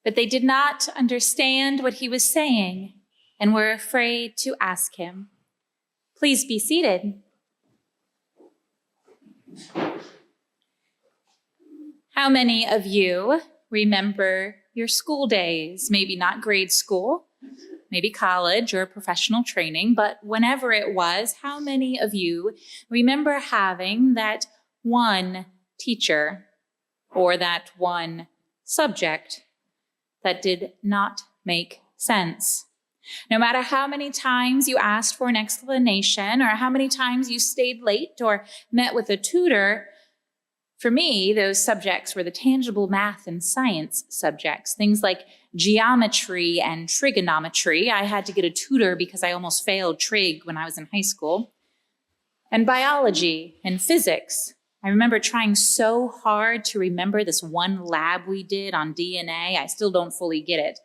But they did not understand what he was saying and were afraid to ask him. Please be seated. How many of you remember your school days? Maybe not grade school, maybe college or professional training, but whenever it was, how many of you remember having that one teacher or that one subject that did not make sense? No matter how many times you asked for an explanation or how many times you stayed late or met with a tutor, for me, those subjects were the tangible math and science subjects, things like geometry and trigonometry. I had to get a tutor because I almost failed trig when I was in high school. And biology and physics. I remember trying so hard to remember this one lab we did on DNA. I still don't fully get it.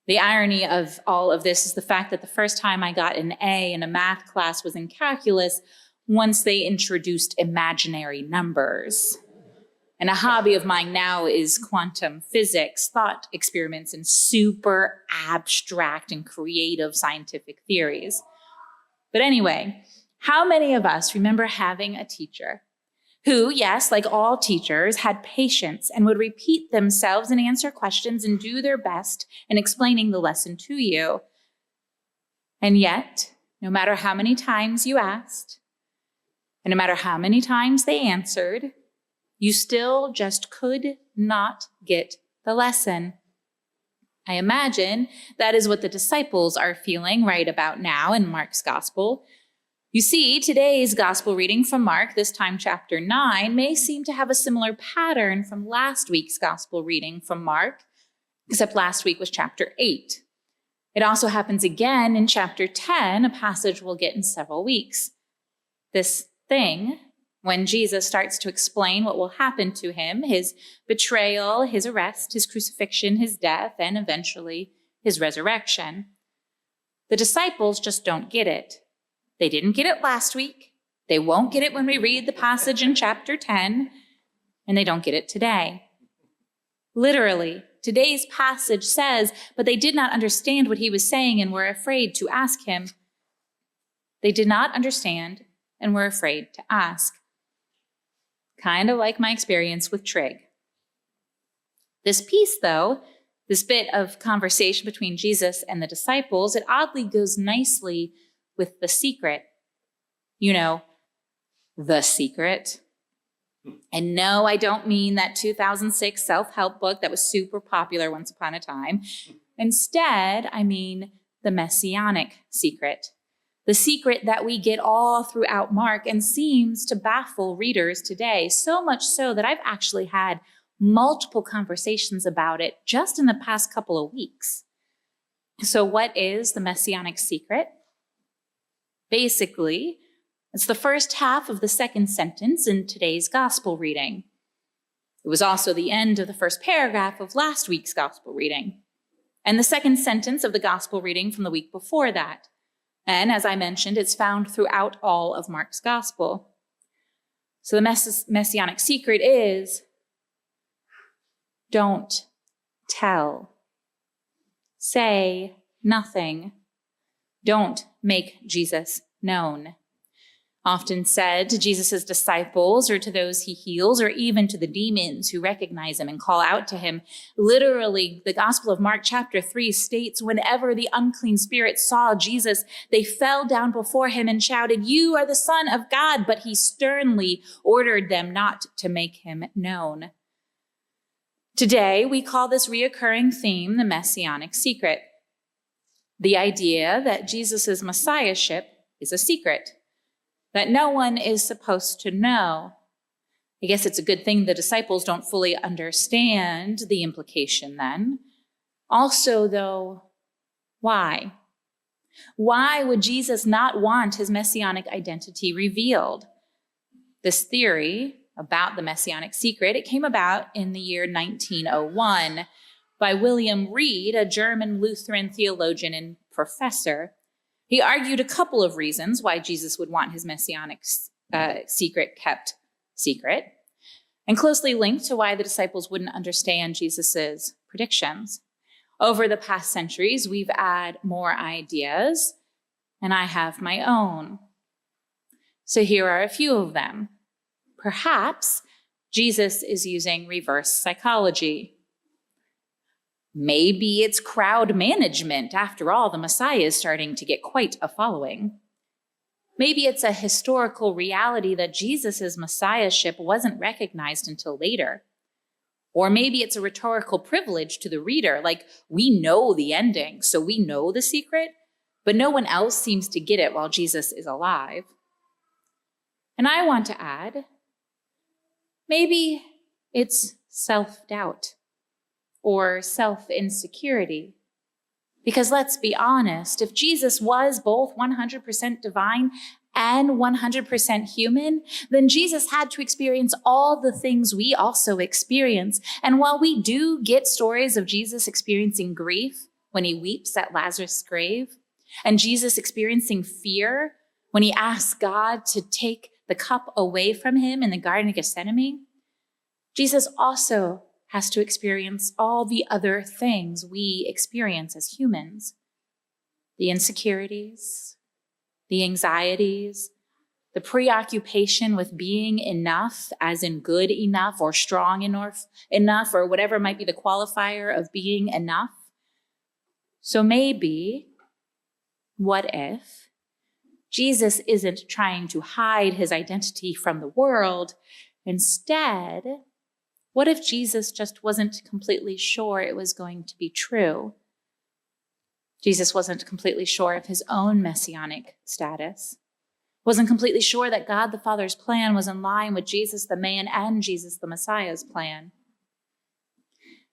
The irony of all of this is the fact that the first time I got an A in a math class was in calculus once they introduced imaginary numbers. And a hobby of mine now is quantum physics, thought experiments, and super abstract and creative scientific theories. But anyway, how many of us remember having a teacher who, yes, like all teachers, had patience and would repeat themselves and answer questions and do their best in explaining the lesson to you? And yet, no matter how many times you asked, and no matter how many times they answered, you still just could not get the lesson. I imagine that is what the disciples are feeling right about now in Mark's gospel. You see, today's gospel reading from Mark, this time chapter 9, may seem to have a similar pattern from last week's gospel reading from Mark, except last week was chapter 8. It also happens again in chapter 10, a passage we'll get in several weeks. This thing, when Jesus starts to explain what will happen to him, his betrayal, his arrest, his crucifixion, his death, and eventually his resurrection. The disciples just don't get it. They didn't get it last week. They won't get it when we read the passage in chapter 10, and they don't get it today. Literally, today's passage says, but they did not understand what he was saying and were afraid to ask him. They did not understand and were afraid to ask. Kind of like my experience with trig. This piece, though, this bit of conversation between Jesus and the disciples, it oddly goes nicely with the secret. You know, the secret. And no, I don't mean that 2006 self-help book that was super popular once upon a time. Instead, I mean the messianic secret. The secret that we get all throughout Mark and seems to baffle readers today, so much so that I've actually had multiple conversations about it just in the past couple of weeks. So what is the messianic secret? Basically, it's the first half of the second sentence in today's gospel reading. It was also the end of the first paragraph of last week's gospel reading, and the second sentence of the gospel reading from the week before that. And as I mentioned, it's found throughout all of Mark's gospel. So the messianic secret is, don't tell. Say nothing. Don't make Jesus known. Often said to Jesus' disciples or to those he heals or even to the demons who recognize him and call out to him. Literally, the Gospel of Mark chapter 3 states, whenever the unclean spirits saw Jesus, they fell down before him and shouted, "You are the Son of God," but he sternly ordered them not to make him known. Today, we call this reoccurring theme the messianic secret. The idea that Jesus' messiahship is a secret, that no one is supposed to know. I guess it's a good thing the disciples don't fully understand the implication then. Also, though, why? Why would Jesus not want his messianic identity revealed? This theory about the messianic secret, it came about in the year 1901 by William Reed, a German Lutheran theologian and professor. He argued a couple of reasons why Jesus would want his messianic secret kept secret, and closely linked to why the disciples wouldn't understand Jesus's predictions. Over the past centuries, we've added more ideas, and I have my own. So here are a few of them. Perhaps Jesus is using reverse psychology. Maybe it's crowd management. After all, the Messiah is starting to get quite a following. Maybe it's a historical reality that Jesus' messiahship wasn't recognized until later. Or maybe it's a rhetorical privilege to the reader, like we know the ending, so we know the secret, but no one else seems to get it while Jesus is alive. And I want to add, maybe it's self-doubt or self-insecurity. Because let's be honest, if Jesus was both 100% divine and 100% human, then Jesus had to experience all the things we also experience. And while we do get stories of Jesus experiencing grief when he weeps at Lazarus' grave, and Jesus experiencing fear when he asks God to take the cup away from him in the Garden of Gethsemane, Jesus also has to experience all the other things we experience as humans. The insecurities, the anxieties, the preoccupation with being enough, as in good enough or strong enough, or whatever might be the qualifier of being enough. So maybe, what if Jesus isn't trying to hide his identity from the world? Instead, what if Jesus just wasn't completely sure it was going to be true? Jesus wasn't completely sure of his own messianic status, wasn't completely sure that God the Father's plan was in line with Jesus the man and Jesus the Messiah's plan.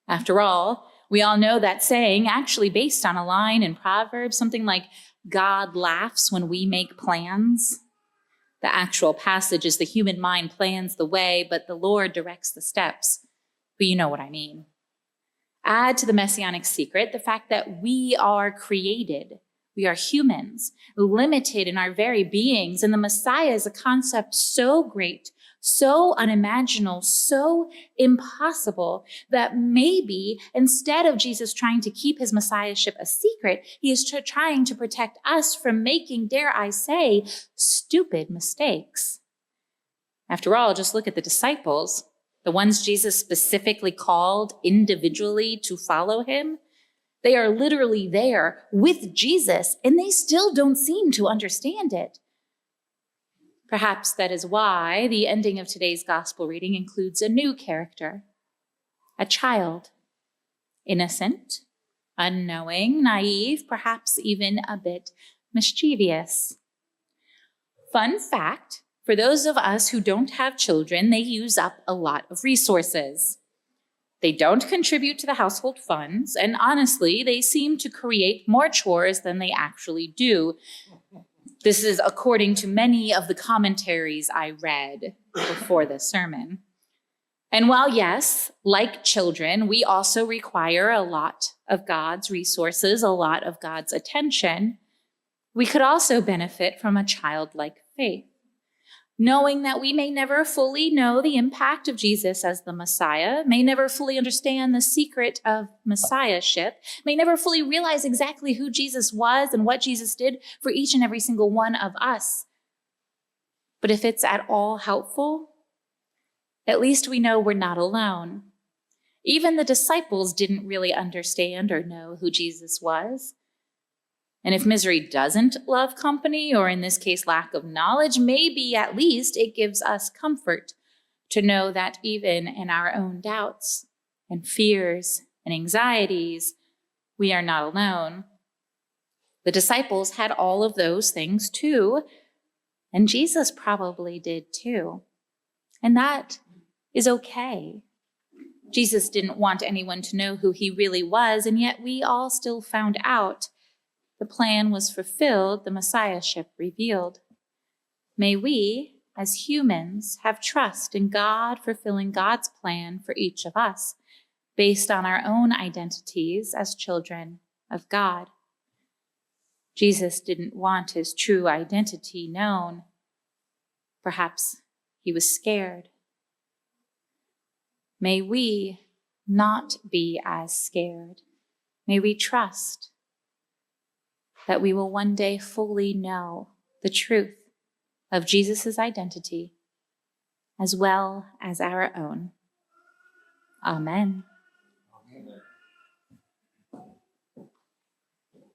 After all, we all know that saying, actually based on a line in Proverbs, something like, God laughs when we make plans. The actual passage is the human mind plans the way, but the Lord directs the steps. But you know what I mean. Add to the messianic secret the fact that we are created. We are humans, limited in our very beings, and the Messiah is a concept so great, so unimaginable, so impossible that maybe instead of Jesus trying to keep his messiahship a secret, he is trying to protect us from making, dare I say, stupid mistakes. After all, just look at the disciples, the ones Jesus specifically called individually to follow him. They are literally there with Jesus, and they still don't seem to understand it. Perhaps that is why the ending of today's gospel reading includes a new character, a child, innocent, unknowing, naive, perhaps even a bit mischievous. Fun fact, for those of us who don't have children, they use up a lot of resources. They don't contribute to the household funds, and honestly, they seem to create more chores than they actually do. This is according to many of the commentaries I read before this sermon. And while yes, like children, we also require a lot of God's resources, a lot of God's attention, we could also benefit from a childlike faith, knowing that we may never fully know the impact of Jesus as the Messiah, may never fully understand the secret of messiahship, may never fully realize exactly who Jesus was and what Jesus did for each and every single one of us. But if it's at all helpful, at least we know we're not alone. Even the disciples didn't really understand or know who Jesus was. And if misery doesn't love company, or in this case, lack of knowledge, maybe at least it gives us comfort to know that even in our own doubts and fears and anxieties, we are not alone. The disciples had all of those things too, and Jesus probably did too. And that is okay. Jesus didn't want anyone to know who he really was, and yet we all still found out. The plan was fulfilled, the messiahship revealed. May we, as humans, have trust in God fulfilling God's plan for each of us, based on our own identities as children of God. Jesus didn't want his true identity known. Perhaps he was scared. May we not be as scared. May we trust that we will one day fully know the truth of Jesus' identity as well as our own. Amen.